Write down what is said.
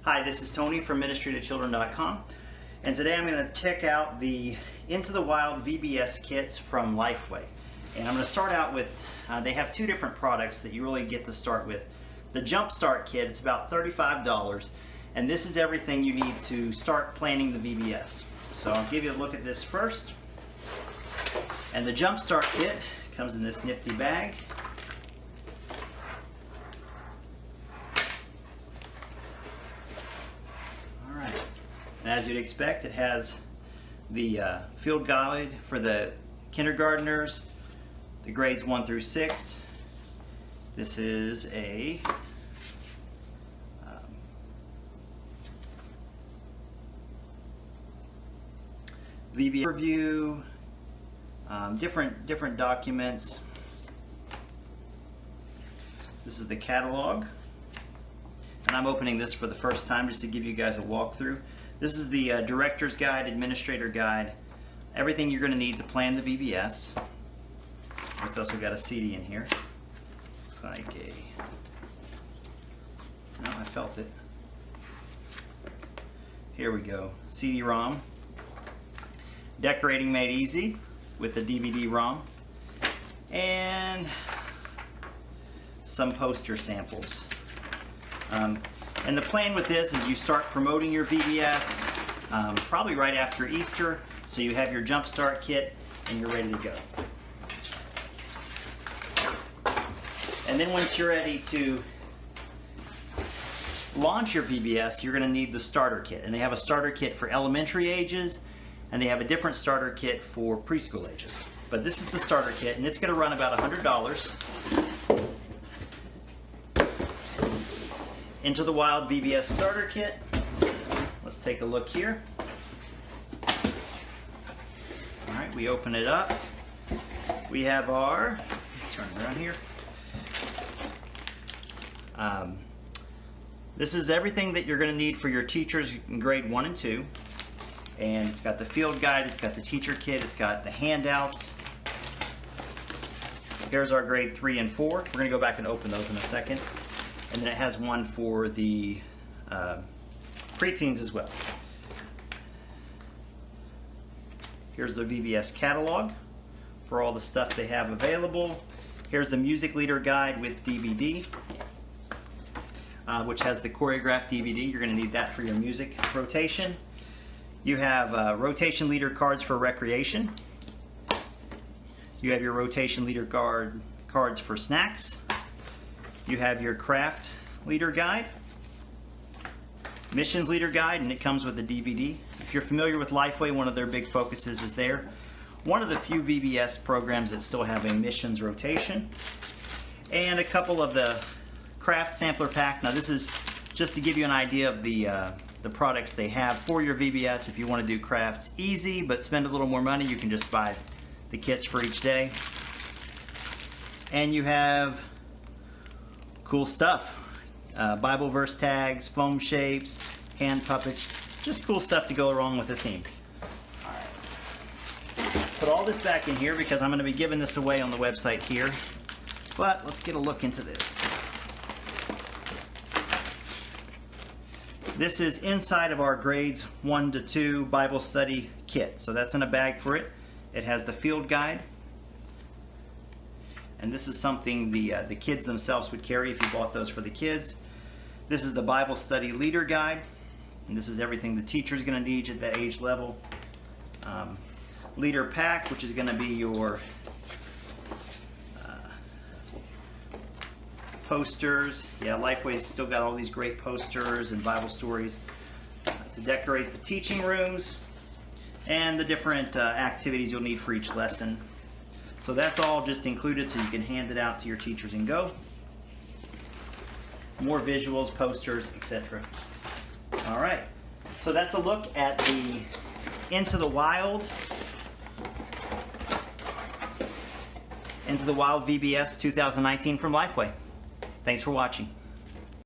Hi, this is Tony from ministrytochildren.com, and today I'm going to check out the Into the Wild VBS kits from LifeWay. And I'm going to start out with, they have two different products that you really get to start with. The Jump Start Kit, it's about $35, and this is everything you need to start planning the VBS. So I'll give you a look at this first. And the Jump Start Kit comes in this nifty bag. And as you'd expect, it has the field guide for the kindergartners, the grades 1 through 6. This is a VBS review, different documents. This is the catalog, and I'm opening this for the first time just to give you guys a walkthrough. This is the director's guide, administrator guide, everything you're going to need to plan the VBS. It's also got a CD in here. Looks like no, I felt it. Here we go. CD-ROM. Decorating made easy with the DVD-ROM. And some poster samples. And the plan with this is you start promoting your VBS probably right after Easter, so you have your Jump Start Kit and you're ready to go. And then once you're ready to launch your VBS, you're going to need the starter kit. And they have a starter kit for elementary ages, and they have a different starter kit for preschool ages. But this is the starter kit, and it's going to run about $100. Into the Wild VBS starter kit. Let's take a look here. All right, we open it up. We have our, turn around here. This is everything that you're going to need for your teachers in grade 1 and 2. And it's got the field guide, it's got the teacher kit, it's got the handouts. Here's our grade 3 and 4. We're going to go back and open those in a second. And then it has one for the preteens as well. Here's the VBS catalog for all the stuff they have available. Here's the music leader guide with DVD, which has the choreographed DVD. You're going to need that for your music rotation. You have rotation leader cards for recreation. You have your rotation leader cards for snacks. You have your craft leader guide, missions leader guide, and it comes with a DVD. If you're familiar with LifeWay, one of their big focuses is there. One of the few VBS programs that still have a missions rotation. And a couple of the craft sampler pack. Now this is just to give you an idea of the products they have for your VBS. If you want to do crafts easy but spend a little more money, you can just buy the kits for each day. And you have cool stuff. Bible verse tags, foam shapes, hand puppets, just cool stuff to go along with the theme. All right. Put all this back in here because I'm going to be giving this away on the website here. But let's get a look into this. This is inside of our grades 1 to 2 Bible study kit. So that's in a bag for it. It has the field guide. And this is something the kids themselves would carry if you bought those for the kids. This is the Bible Study Leader Guide. And this is everything the teacher's going to need at that age level. Leader Pack, which is going to be your posters. Yeah, LifeWay's still got all these great posters and Bible stories to decorate the teaching rooms and the different activities you'll need for each lesson. So that's all just included so you can hand it out to your teachers and go. More visuals, posters, etc. All right, so that's a look at the Into the Wild VBS 2019 from LifeWay. Thanks for watching.